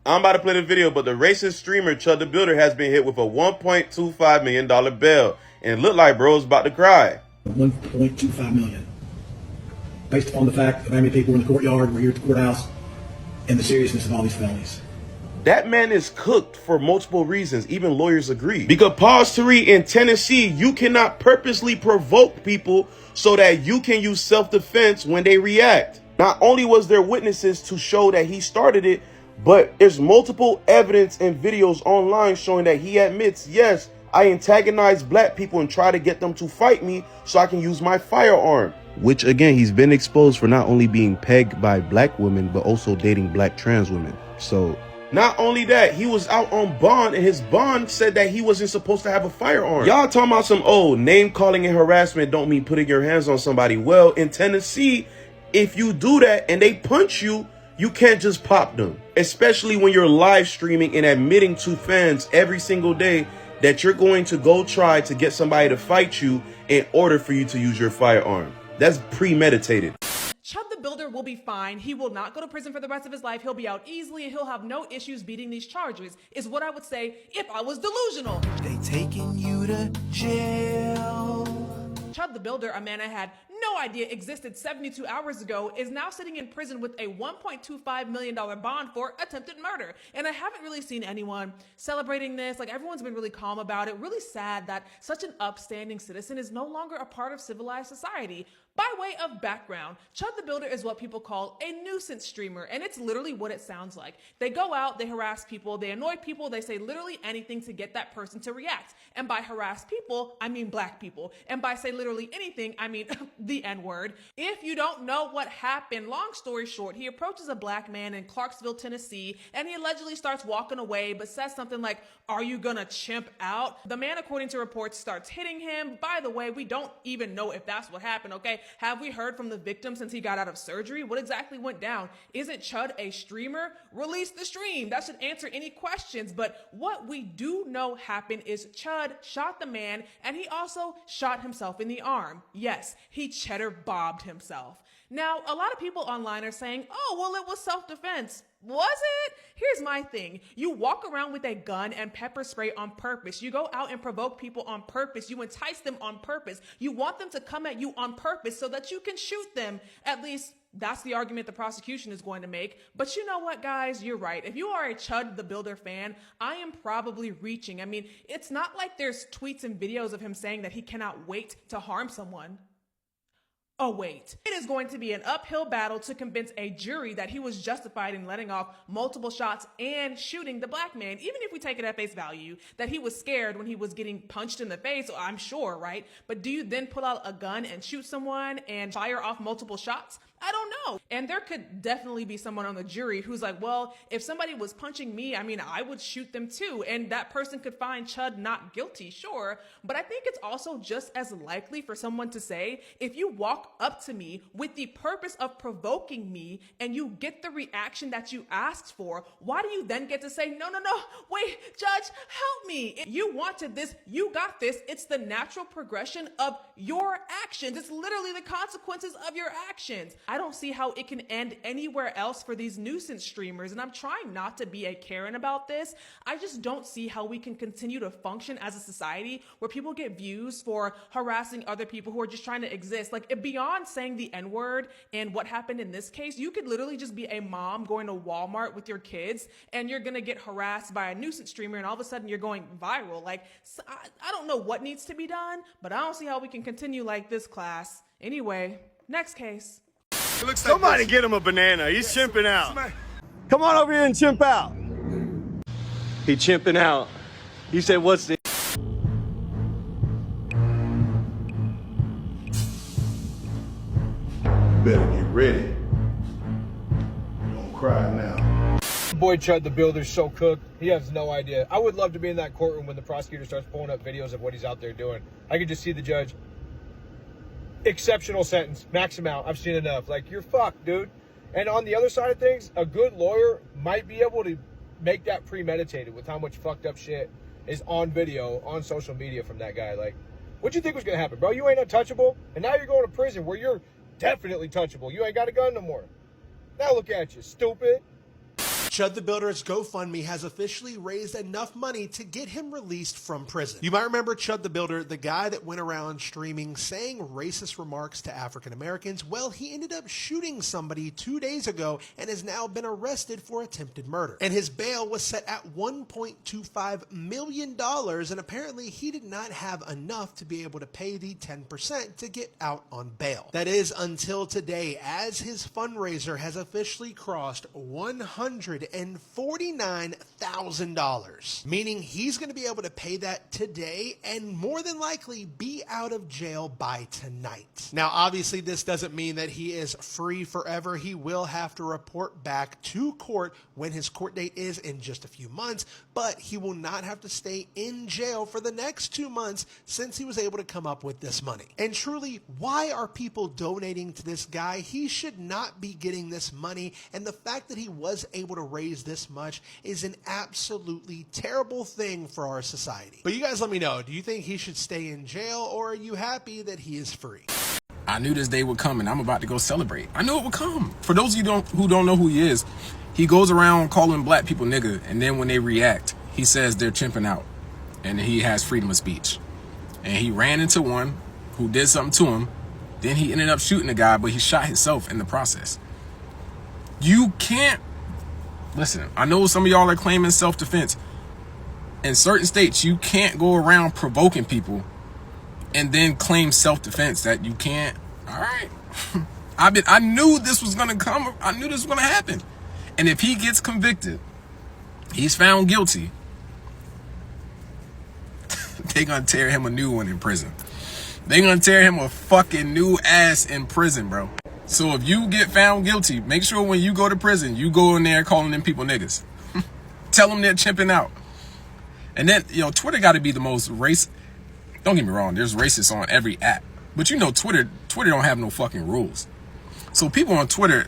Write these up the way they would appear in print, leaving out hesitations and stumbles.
I'm about to play the video, but the racist streamer Chud the Builder has been hit with a $1.25 million bail. And it looked like bro's about to cry. $1.25 million. Based upon the fact of how many people were in the courtyard, were here at the courthouse, and the seriousness of all these felonies. That man is cooked for multiple reasons. Even lawyers agree. Because pause to read, in Tennessee, you cannot purposely provoke people so that you can use self-defense when they react. Not only was there witnesses to show that he started it, but there's multiple evidence and videos online showing that he admits, yes, I antagonize black people and try to get them to fight me so I can use my firearm. Which again, he's been exposed for not only being pegged by black women, but also dating black trans women. So not only that, he was out on bond and his bond said that he wasn't supposed to have a firearm. Y'all talking about some, oh, name calling and harassment don't mean putting your hands on somebody. Well, in Tennessee, if you do that and they punch you, you can't just pop them. Especially when you're live streaming and admitting to fans every single day that you're going to go try to get somebody to fight you in order for you to use your firearm. That's premeditated. Chud the Builder will be fine. He will not go to prison for the rest of his life. He'll be out easily and he'll have no issues beating these charges, is what I would say if I was delusional. They taking you to jail. Chud the Builder, a man I had no idea existed 72 hours ago, is now sitting in prison with a $1.25 million bond for attempted murder. And I haven't really seen anyone celebrating this. Like, everyone's been really calm about it. Really sad that such an upstanding citizen is no longer a part of civilized society. By way of background, Chud the Builder is what people call a nuisance streamer, and it's literally what it sounds like. They go out, they harass people, they annoy people, they say literally anything to get that person to react. And by harass people, I mean black people. And by say literally anything, I mean the N-word. If you don't know what happened, long story short, he approaches a black man in Clarksville, Tennessee, and he allegedly starts walking away, but says something like, "Are you gonna chimp out?" The man, according to reports, starts hitting him. By the way, we don't even know if that's what happened, okay? Have we heard from the victim since he got out of surgery? What exactly went down? Isn't Chud a streamer? Release the stream. That should answer any questions. But what we do know happened is Chud shot the man, and he also shot himself in the arm. Yes, he cheddar bobbed himself. Now, a lot of people online are saying, oh, well, it was self-defense. Was it? Here's my thing. You walk around with a gun and pepper spray on purpose. You go out and provoke people on purpose. You entice them on purpose. You want them to come at you on purpose so that you can shoot them. At least that's the argument the prosecution is going to make. But you know what, guys? You're right. If you are a Chud the Builder fan, I am probably reaching. I mean, it's not like there's tweets and videos of him saying that he cannot wait to harm someone. Oh, wait. It is going to be an uphill battle to convince a jury that he was justified in letting off multiple shots and shooting the black man, even if we take it at face value, that he was scared when he was getting punched in the face, I'm sure, right? But do you then pull out a gun and shoot someone and fire off multiple shots? I don't know. And there could definitely be someone on the jury who's like, well, if somebody was punching me, I mean, I would shoot them too. And that person could find Chud not guilty, sure. But I think it's also just as likely for someone to say, if you walk up to me with the purpose of provoking me and you get the reaction that you asked for, why do you then get to say, no, wait, judge, help me. If you wanted this, you got this. It's the natural progression of your actions. It's literally the consequences of your actions. I don't see how it can end anywhere else for these nuisance streamers, and I'm trying not to be a Karen about this. I just don't see how we can continue to function as a society where people get views for harassing other people who are just trying to exist. Like, beyond saying the N-word and what happened in this case, you could literally just be a mom going to Walmart with your kids and you're gonna get harassed by a nuisance streamer and all of a sudden you're going viral. Like, I don't know what needs to be done, but I don't see how we can continue like this, class. Anyway, next case. Somebody get him a banana. He's chimping out. Come on over here and chimp out. He chimping out. He said, what's the... Better get ready. Don't cry now. Boy Chud the Builder's so cooked, he has no idea. I would love to be in that courtroom when the prosecutor starts pulling up videos of what he's out there doing. I could just see the judge. Exceptional sentence, max amount, I've seen enough. Like, you're fucked, dude. And on the other side of things, a good lawyer might be able to make that premeditated with how much fucked up shit is on video, on social media from that guy. Like, what'd you think was gonna happen, bro? You ain't untouchable, and now you're going to prison where you're definitely touchable. You ain't got a gun no more. Now look at you, stupid. Chud the Builder's GoFundMe has officially raised enough money to get him released from prison. You might remember Chud the Builder, the guy that went around streaming saying racist remarks to African Americans. Well, he ended up shooting somebody 2 days ago and has now been arrested for attempted murder. And his bail was set at $1.25 million, and apparently he did not have enough to be able to pay the 10% to get out on bail. That is until today, as his fundraiser has officially crossed $149,000, meaning he's going to be able to pay that today and more than likely be out of jail by tonight. Now, obviously, this doesn't mean that he is free forever. He will have to report back to court when his court date is in just a few months, but he will not have to stay in jail for the next 2 months since he was able to come up with this money. And truly, why are people donating to this guy? He should not be getting this money, and the fact that he was able to raise this much is an absolutely terrible thing for our society. But you guys let me know, do you think he should stay in jail, or are you happy that he is free? I knew this day would come, and I'm about to go celebrate. I knew it would come. For those of you who don't know who he is, he goes around calling black people nigga, and then when they react, he says they're chimping out, and he has freedom of speech. And he ran into one who did something to him. Then he ended up shooting the guy, but he shot himself in the process. You can't... Listen, I know some of y'all are claiming self-defense. In certain states, you can't go around provoking people and then claim self-defense that you can't. All right. I knew this was going to come. I knew this was going to happen. And if he gets convicted, he's found guilty, they're going to tear him a new one in prison. They're going to tear him a fucking new ass in prison, bro. So if you get found guilty, make sure when you go to prison, you go in there calling them people niggas. Tell them they're chimping out. And then, Twitter got to be the most racist. Don't get me wrong, there's racists on every app. But Twitter don't have no fucking rules. So people on Twitter,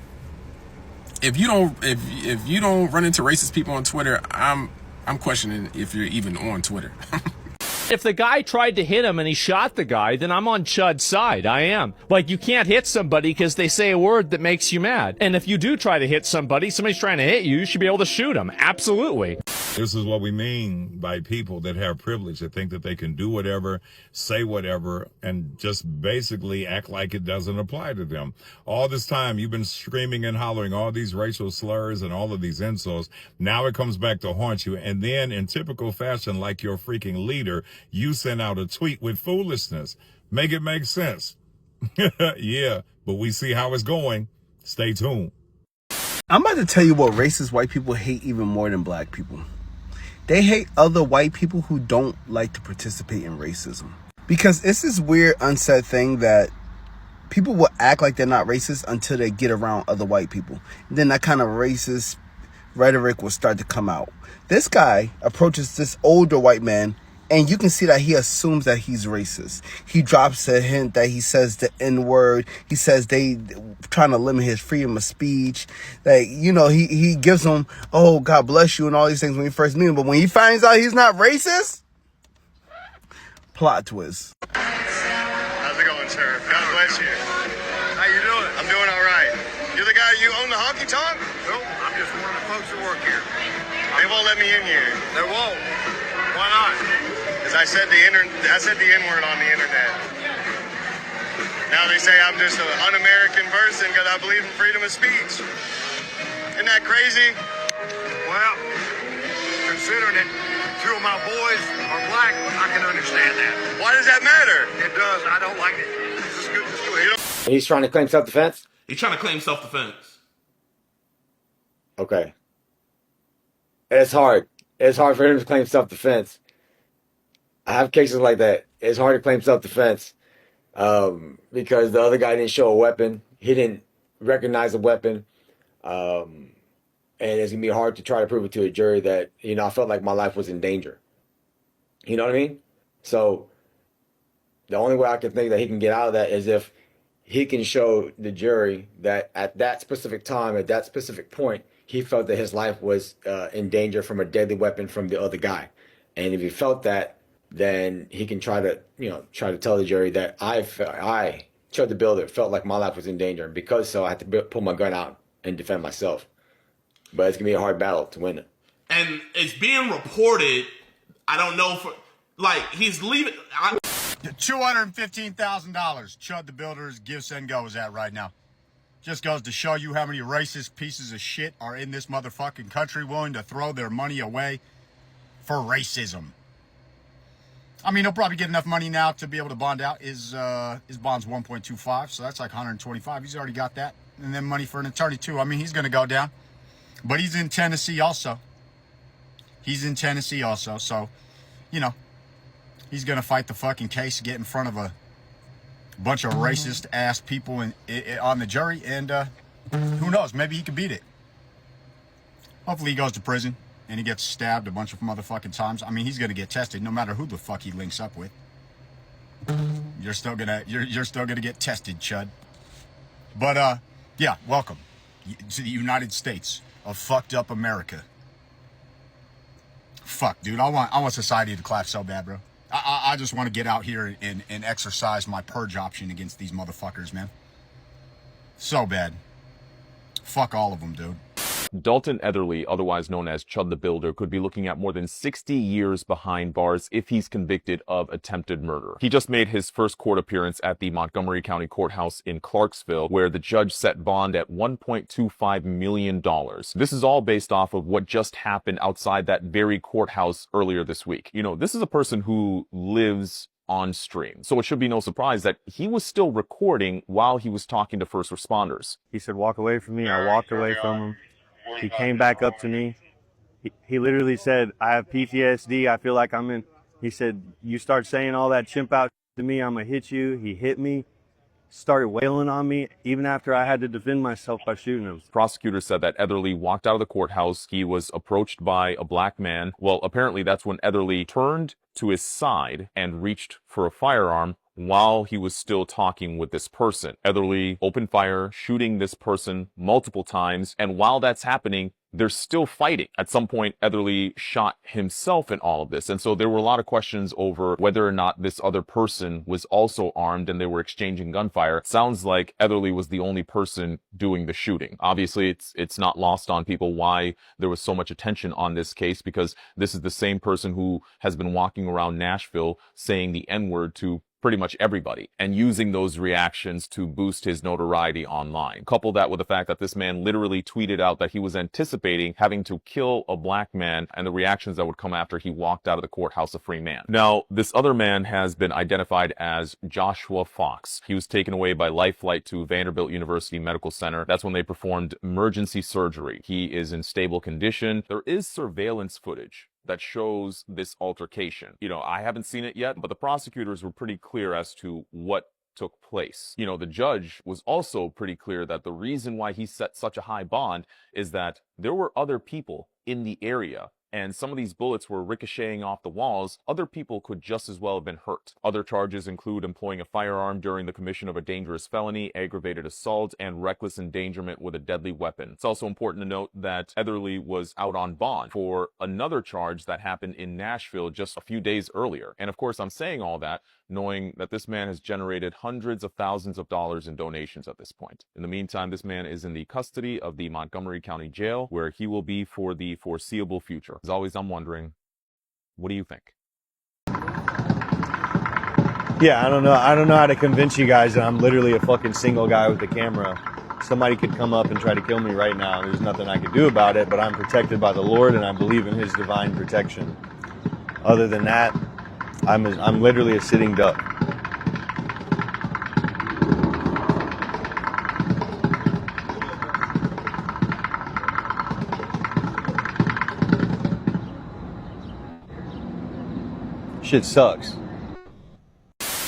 if you don't run into racist people on Twitter, I'm questioning if you're even on Twitter. If the guy tried to hit him and he shot the guy, then I'm on Chud's side. I am. Like, you can't hit somebody because they say a word that makes you mad. And if you do try to hit somebody's trying to hit you, you should be able to shoot them. Absolutely. This is what we mean by people that have privilege, that think that they can do whatever, say whatever, and just basically act like it doesn't apply to them. All this time, you've been screaming and hollering all these racial slurs and all of these insults. Now it comes back to haunt you. And then in typical fashion, like your freaking leader, you send out a tweet with foolishness. Make it make sense. Yeah, but we see how it's going. Stay tuned. I'm about to tell you what racist white people hate even more than black people. They hate other white people who don't like to participate in racism. Because it's this weird unsaid thing that people will act like they're not racist until they get around other white people. And then that kind of racist rhetoric will start to come out. This guy approaches this older white man, and you can see that he assumes that he's racist. He drops a hint that he says the N-word. He says they trying to limit his freedom of speech. Like, he gives him, oh, God bless you and all these things when he first meet him. But when he finds out he's not racist, plot twist. How's it going, sir? God bless you. How you doing? I'm doing all right. You're the guy, you own the honky tonk? Nope, I'm just one of the folks that work here. They won't let me in here. They won't. Why not? Because I said the N-word on the internet. Now they say I'm just an un-American person because I believe in freedom of speech. Isn't that crazy? Well, considering that two of my boys are black, I can understand that. Why does that matter? It does. I don't like it. Just go ahead. He's trying to claim self-defense? He's trying to claim self-defense. Okay. It's hard. It's hard for him to claim self-defense. I have cases like that. It's hard to claim self-defense because the other guy didn't show a weapon. He didn't recognize a weapon. And it's going to be hard to try to prove it to a jury that, I felt like my life was in danger. You know what I mean? So the only way I can think that he can get out of that is if he can show the jury that at that specific time, at that specific point, he felt that his life was in danger from a deadly weapon from the other guy. And if he felt that, then he can try to tell the jury that I, Chud the Builder, felt like my life was in danger. And because so, I had to pull my gun out and defend myself. but it's gonna be a hard battle to win it. And it's being reported. I don't know for like he's leaving. $215,000 Chud the Builder's Give Send Go is at right now. Just goes to show you how many racist pieces of shit are in this motherfucking country willing to throw their money away for racism. I mean, he'll probably get enough money now to be able to bond out. His bond's 1.25, so that's like 125. He's already got that. And then money for an attorney too. I mean, he's gonna go down. But he's in Tennessee also. So, you know, he's gonna fight the fucking case, get in front of a bunch of racist ass people on the jury, and who knows, maybe he could beat it. Hopefully he goes to prison and he gets stabbed a bunch of motherfucking times. I mean, he's gonna get tested no matter who the fuck he links up with. You're still gonna get tested, Chud. But yeah, welcome to the United States of fucked up America. Fuck, dude, I want society to clap so bad, bro. I just want to get out here and exercise my purge option against these motherfuckers, man. So bad. Fuck all of them, dude. Dalton Etherly, otherwise known as Chud the Builder, could be looking at more than 60 years behind bars if he's convicted of attempted murder. He just made his first court appearance at the Montgomery County Courthouse in Clarksville, where the judge set bond at $1.25 million. This is all based off of what just happened outside that very courthouse earlier this week. You know, this is a person who lives on stream, so it should be no surprise that he was still recording while he was talking to first responders. He said, "Walk away from me." I walked away from him. He came back up to me. He literally said, "I have PTSD. I feel like I'm in." He said, "You start saying all that chimp out to me, I'm gonna hit you." He hit me, started wailing on me, even after I had to defend myself by shooting him. Prosecutors said that Etherly walked out of the courthouse. He was approached by a black man. Well, apparently that's when Etherly turned to his side and reached for a firearm while he was still talking with this person. Etherly opened fire, shooting this person multiple times, and while that's happening, they're still fighting. At some point, Etherly shot himself in all of this, and so there were a lot of questions over whether or not this other person was also armed and they were exchanging gunfire. It sounds like Etherly was the only person doing the shooting. Obviously, it's not lost on people why there was so much attention on this case, because this is the same person who has been walking around Nashville saying the N-word to pretty much everybody and using those reactions to boost his notoriety online. Couple that with the fact that this man literally tweeted out that he was anticipating having to kill a black man and the reactions that would come after he walked out of the courthouse a free man. Now, this other man has been identified as Joshua Fox. He was taken away by life flight to Vanderbilt University Medical Center. That's when they performed emergency surgery. He is in stable condition. There is surveillance footage that shows this altercation. You know, I haven't seen it yet, but the prosecutors were pretty clear as to what took place. You know, the judge was also pretty clear that the reason why he set such a high bond is that there were other people in the area, and some of these bullets were ricocheting off the walls. Other people could just as well have been hurt. Other charges include employing a firearm during the commission of a dangerous felony, aggravated assault, and reckless endangerment with a deadly weapon. It's also important to note that Etherly was out on bond for another charge that happened in Nashville just a few days earlier. And of course, I'm saying all that knowing that this man has generated hundreds of thousands of dollars in donations at this point. In the meantime, this man is in the custody of the Montgomery County Jail, where he will be for the foreseeable future. As always, I'm wondering, what do you think? Yeah, I don't know how to convince you guys that I'm literally a fucking single guy with a camera. Somebody could come up and try to kill me right now. There's nothing I could do about it, but I'm protected by the Lord and I believe in his divine protection. Other than that, I'm literally a sitting duck. Shit sucks.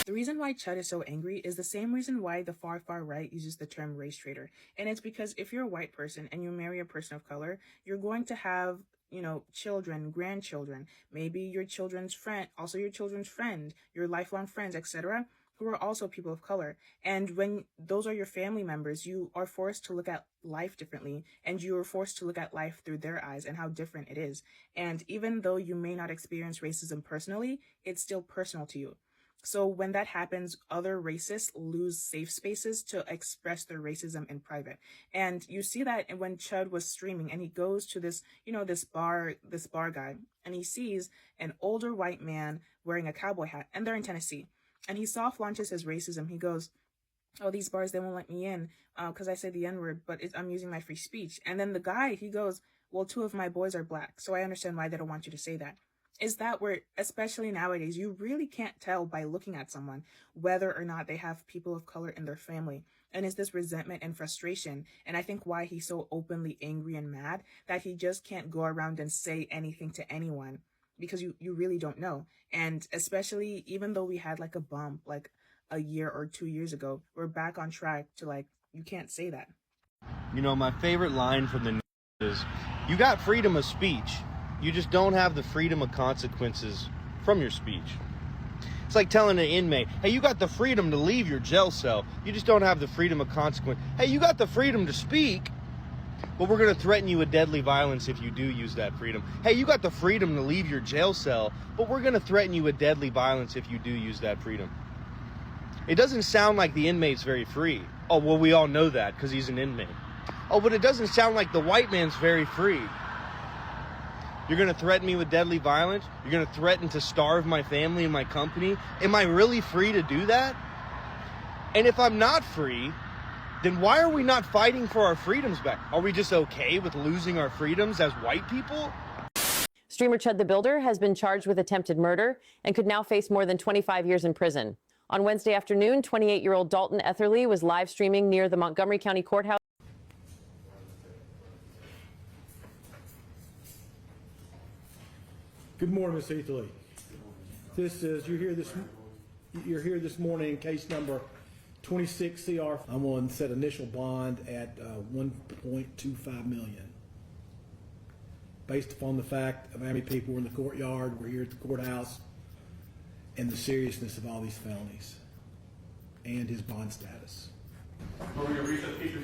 The reason why Chud is so angry is the same reason why the far right uses the term race traitor. And it's because if you're a white person and you marry a person of color, you're going to have, you know, children, grandchildren, maybe your children's friend, also your children's friend, your lifelong friends, etc., who are also people of color. And when those are your family members, you are forced to look at life differently, and you are forced to look at life through their eyes and how different it is. And even though you may not experience racism personally, it's still personal to you. So when that happens, other racists lose safe spaces to express their racism in private. And you see that when Chud was streaming and he goes to this, this bar guy, and he sees an older white man wearing a cowboy hat, and they're in Tennessee. And he soft launches his racism. He goes, "Oh, these bars, they won't let me in because I say the N-word, but I'm using my free speech." And then the guy, he goes, "Well, 2 of my boys are black, so I understand why they don't want you to say that." Is that where, especially nowadays, you really can't tell by looking at someone whether or not they have people of color in their family. And it's this resentment and frustration. And I think why he's so openly angry and mad, that he just can't go around and say anything to anyone, because you really don't know. And especially, even though we had like a bump like a year or 2 years ago, we're back on track to like, you can't say that. You know, my favorite line from the news is, "You got freedom of speech. You just don't have the freedom of consequences from your speech." It's like telling an inmate, "Hey, you got the freedom to leave your jail cell. You just don't have the freedom of consequence. Hey, you got the freedom to speak, but we're going to threaten you with deadly violence if you do use that freedom. Hey, you got the freedom to leave your jail cell, but we're going to threaten you with deadly violence if you do use that freedom." It doesn't sound like the inmate's very free. Oh, well, we all know that because he's an inmate. Oh, but it doesn't sound like the white man's very free. You're going to threaten me with deadly violence? You're going to threaten to starve my family and my company? Am I really free to do that? And if I'm not free, then why are we not fighting for our freedoms back? Are we just okay with losing our freedoms as white people? Streamer Chud the Builder has been charged with attempted murder and could now face more than 25 years in prison. On Wednesday afternoon, 28-year-old Dalton Etherly was live streaming near the Montgomery County Courthouse. Good morning, Ms. Etherly. This is, you're here this morning, case number 26 CR. I'm going to set initial bond at $1.25 million. Based upon the fact of how many people were in the courtyard, we're here at the courthouse, and the seriousness of all these felonies, and his bond status. Are we going to reach that feature